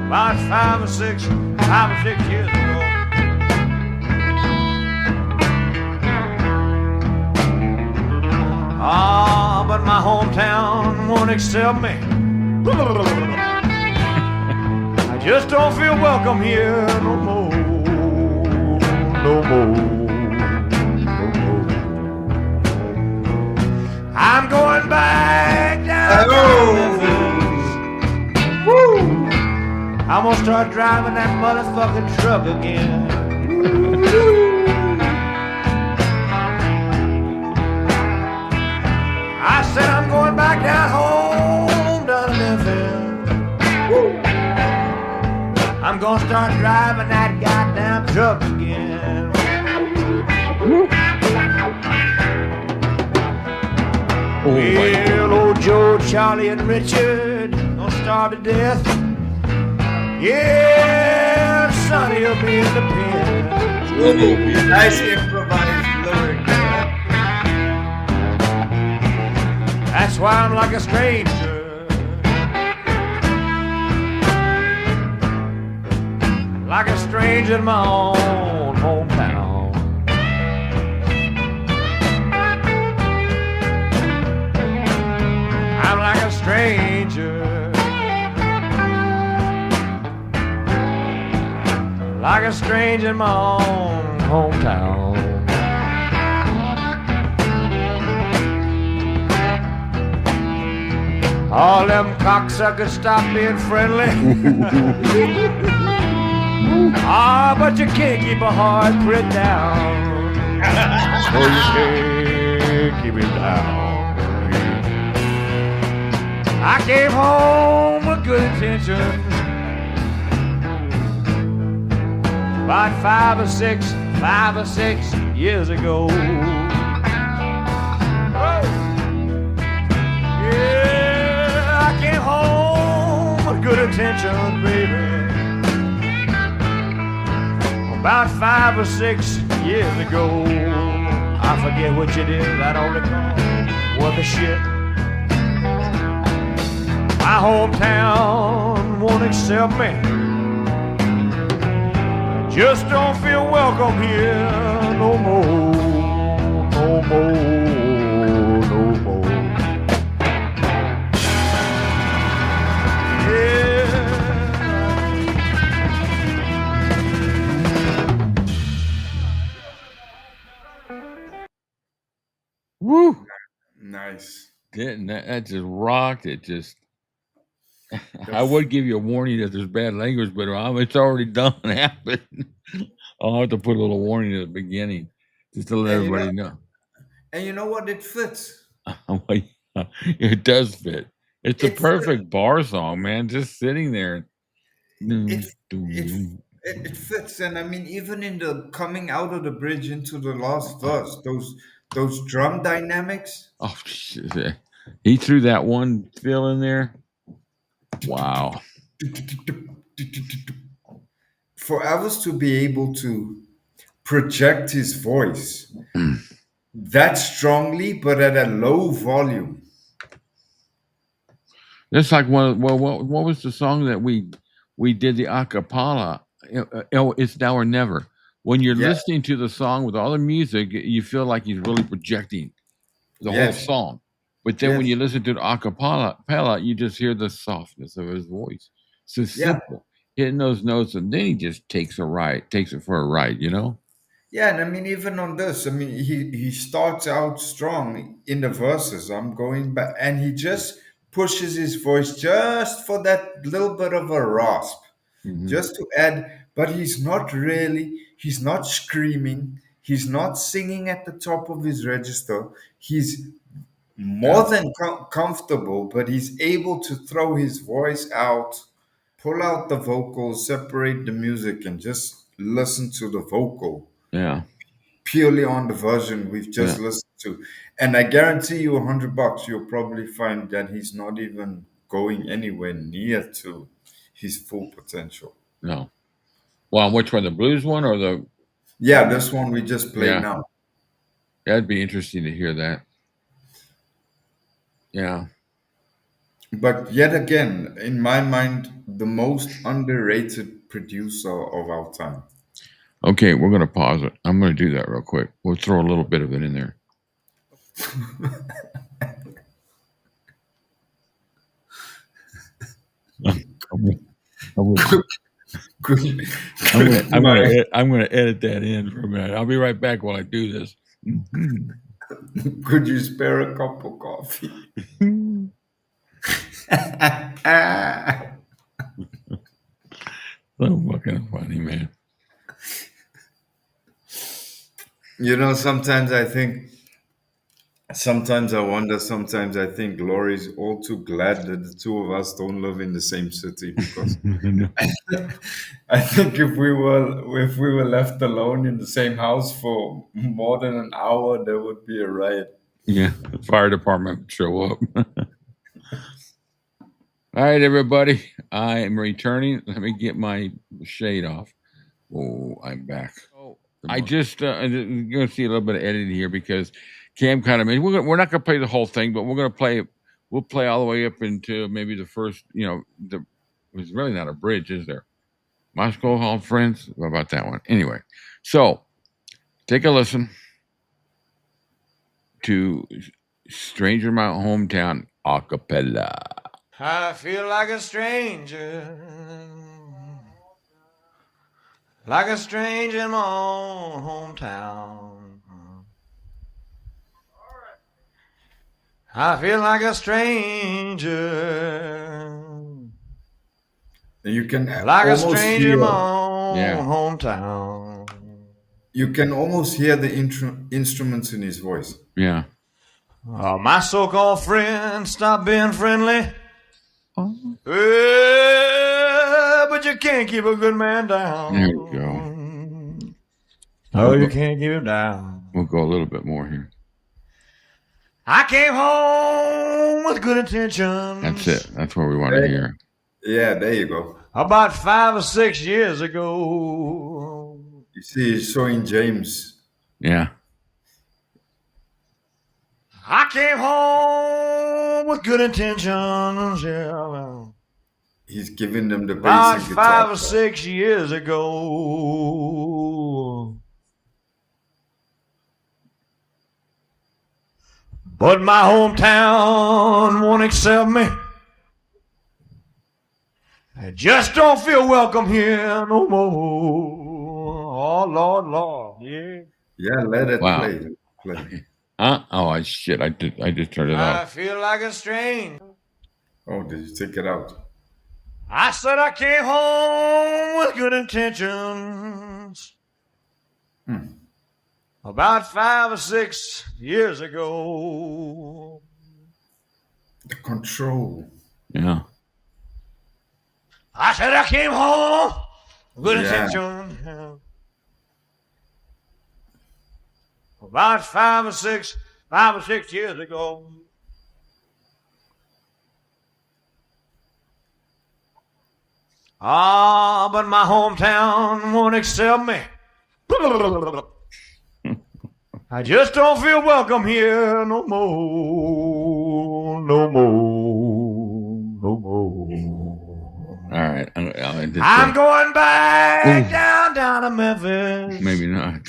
About 5 or 6 years ago. Ah, but my hometown won't accept me. I just don't feel welcome here no more. No more. No more. I'm going back down to Memphis. Woo! I'm gonna start driving that motherfucking truck again. I said I'm going back down home down to Memphis. I'm gonna start driving that goddamn truck again. Well, old Joe, Charlie, and Richard gonna starve to death. Yeah, Sonny will be in the pen. Nice improvised lyric. That's why I'm like a stranger. Like a stranger in my own hometown. I'm like a stranger. Like a stranger in my own hometown. All them cocksuckers stop being friendly. But you can't keep a heart put down. No, you can't keep it down. I came home with good intentions about 5 or 6 years ago. Yeah, I came home with good intentions, baby, about 5 or 6 years ago. I forget what you did, I don't recall what the shit. My hometown won't accept me. Just don't feel welcome here no more, no more, no more. Woo! Nice. Didn't that just rocked? It just. I would give you a warning that there's bad language, but it's already done happened. I'll have to put a little warning at the beginning just to let And everybody know. And you know what? It fits. It does fit. It's a It fits. perfect bar song, man. Just sitting there. It it fits, and I mean, even in the coming out of the bridge into the last verse, those drum dynamics. Oh, shit. He threw that one fill in there. Wow. For Elvis to be able to project his voice that strongly, but at a low volume. That's like what was the song that we did the acapella? It's Now or Never. When you're Yeah. listening to the song with all the music, you feel like he's really projecting the whole Yes. song. But then when Yes. you listen to the acapella, you just hear the softness of his voice. So Yeah. simple, hitting those notes, and then he just takes it for a ride. Yeah, and I mean, even on this, I mean, he starts out strong in the verses. I'm going back, and he just pushes his voice just for that little bit of a rasp, Mhm. just to add. But he's not screaming, he's not singing at the top of his register. He's more Yeah, than comfortable, but he's able to throw his voice out, pull out the vocals, separate the music, and just listen to the vocal yeah, purely on the version we've yeah. just listened to. And I guarantee you $100, you'll probably find that he's not even going anywhere near to his full potential. No. Well, which one, the blues one or the? Yeah, this one we just played Yeah, now. that'd be interesting to hear that. Yeah. But yet again, in my mind, the most underrated producer of our time. Okay, we're gonna pause it. I'm gonna do that real quick. We'll throw a little bit of it in there. I'm Could, I'm gonna edit that in for a minute. I'll be right back while I do this. could you spare a cup of coffee? So fucking funny, man. You know, sometimes I wonder, sometimes I think Lori's all too glad that the two of us don't live in the same city because I think if we were left alone in the same house for more than an hour, there would be a riot. Yeah, the fire department would show up. All right, everybody. I am returning. Let me get my shade off. Oh, I'm back. Oh, I just you're going to see a little bit of editing here because Cam kind of made. We're not going to play the whole thing, but we're going to play. We'll play all the way up into maybe the first. There's really not a bridge, is there? Moscow Hall Friends. What about that one? Anyway, so take a listen to Stranger in My Hometown a cappella. I feel like a stranger in my own hometown. I feel like a stranger. You can Like a almost stranger in my hear. own Yeah. hometown. You can almost hear the instruments in his voice. Yeah. My so-called friends stop being friendly. Oh. But you can't keep a good man down. There you go. Oh, you can't keep him down. We'll go a little bit more here. I came home with good intentions. That's it. That's what we want to hear. Yeah, there you go. About 5 or 6 years ago. You see, he's showing James. Yeah. I came home with good intentions. Yeah. He's giving them the About basic 5 guitar. or 6 years ago. But my hometown won't accept me. I just don't feel welcome here no more. Oh, Lord, Lord. Yeah. Yeah, let it Wow. play. Oh, shit. I just turned it I off. feel like a stranger. Oh, did you take it out? I said I came home with good intentions. About 5 or 6 years ago. The control. Yeah. I said I came home with good Yeah. intentions. About 5 or 6 years ago. But my hometown won't accept me. I just don't feel welcome here no more. No more. No more. All right. I'm going back down to Memphis. Maybe not.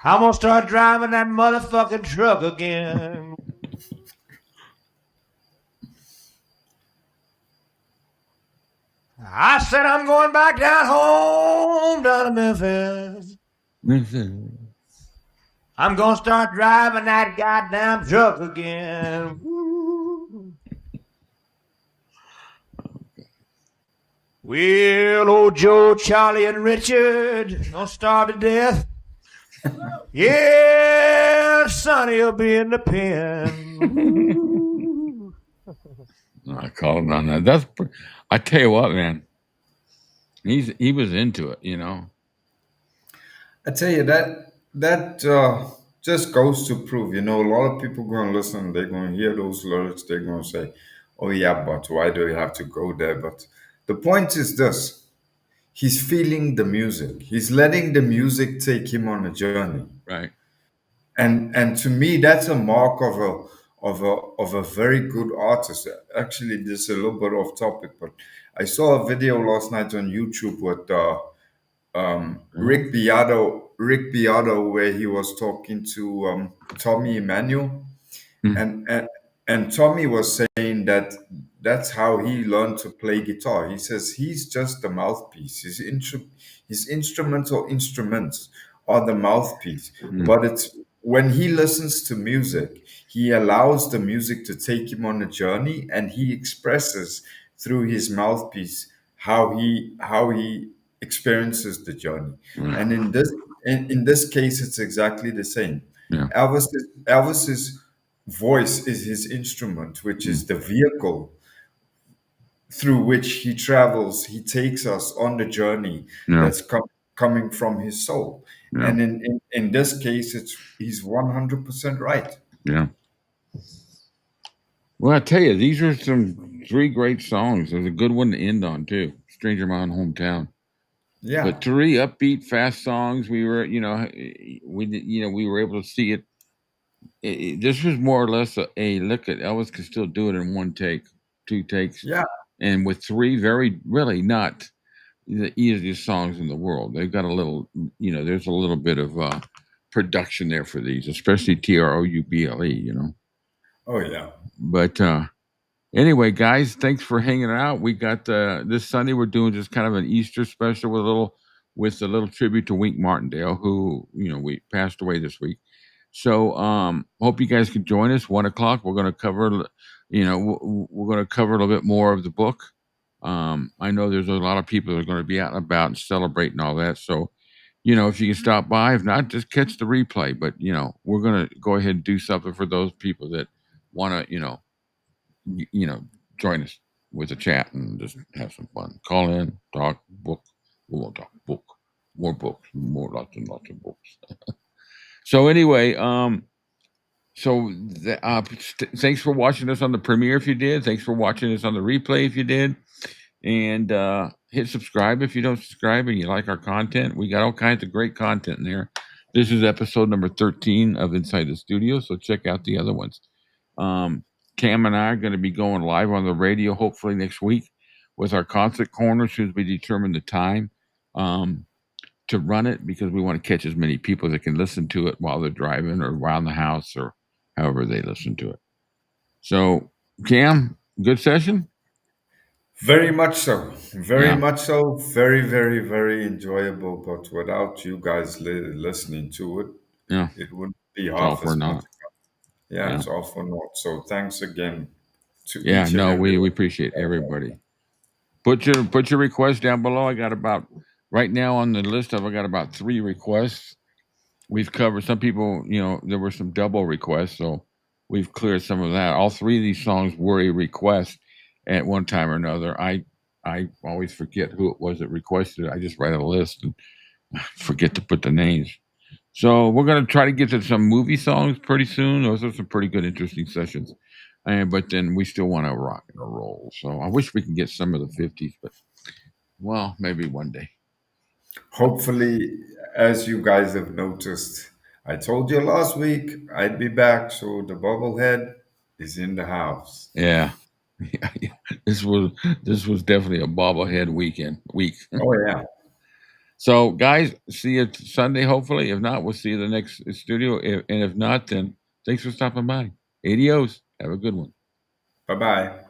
I'm gonna start driving that motherfucking truck again. I said I'm going back down to Memphis. I'm gonna start driving that goddamn truck again. Well, old Joe, Charlie, and Richard don't starve to death. Yeah, Sonny will be in the pen. I called him on that. I tell you what, man. He was into it, you know. I tell you that just goes to prove, a lot of people going to listen, they're going to hear those lyrics, they're going to say, oh yeah, but why do you have to go there? But the point is this: he's feeling the music, he's letting the music take him on a journey, Right. and to me, that's a mark of a very good artist. Actually, this is a little bit off topic, but I saw a video last night on YouTube with Rick Beato, where he was talking to Tommy Emmanuel, and Tommy was saying that that's how he learned to play guitar. He says he's just the mouthpiece. His instrumental instruments are the mouthpiece, but it's when he listens to music, he allows the music to take him on a journey, and he expresses through his mouthpiece how he experiences the journey. And in this case, it's exactly the same. Yeah. Elvis's voice is his instrument, which is the vehicle through which he travels. He takes us on the journey that's coming from his soul. Yeah. And in this case, he's 100% right. Yeah. Well, I tell you, these are some 3 great songs. There's a good one to end on too. Stranger in My Own Hometown. Yeah. But 3 upbeat, fast songs. We were, we were able to see it. This was more or less a look at Elvis could still do it in 1 take, 2 takes. Yeah. And with 3 really not the easiest songs in the world. They've got a little, there's a little bit of production there for these, especially T.R.O.U.B.L.E, Oh, yeah. But anyway, guys, thanks for hanging out. We got this Sunday, we're doing just kind of an Easter special with a little tribute to Wink Martindale, who, we passed away this week. So hope you guys can join us 1:00. We're going to cover, we're going to cover a little bit more of the book. I know there's a lot of people that are going to be out and about and celebrating all that. So, if you can stop by, if not, just catch the replay. But, we're going to go ahead and do something for those people that want to, join us with a chat and just have some fun. Call in, talk, book. We won't talk book. More books, lots and lots of books. So anyway, thanks for watching us on the premiere if you did. Thanks for watching us on the replay if you did. And hit subscribe if you don't subscribe and you like our content. We got all kinds of great content in there. This is episode number 13 of Inside the Studio, so check out the other ones. Cam and I are going to be going live on the radio hopefully next week with our concert corner as soon as we determine the time to run it, because we want to catch as many people that can listen to it while they're driving or around the house or however they listen to it. So, Cam, good session? Very much so. Very much so. Very, very, very enjoyable. But without you guys listening to it, it wouldn't be half as much. Yeah, it's all for naught. So thanks again to each and every we appreciate everybody. Put your requests down below. I got about right now on the list I got about 3 requests. We've covered some people, there were some double requests, so we've cleared some of that. All 3 of these songs were a request at one time or another. I always forget who it was that requested it. I just write a list and forget to put the names. So we're going to try to get to some movie songs pretty soon. Those are some pretty good, interesting sessions. But then we still want to rock and roll. So I wish we could get some of the 50s, but, well, maybe one day. Hopefully, as you guys have noticed, I told you last week I'd be back, so the bobblehead is in the house. Yeah. This was definitely a bobblehead week. Oh, yeah. So, guys, see you Sunday, hopefully. If not, we'll see you the next studio. And if not, then thanks for stopping by. Adios. Have a good one. Bye-bye.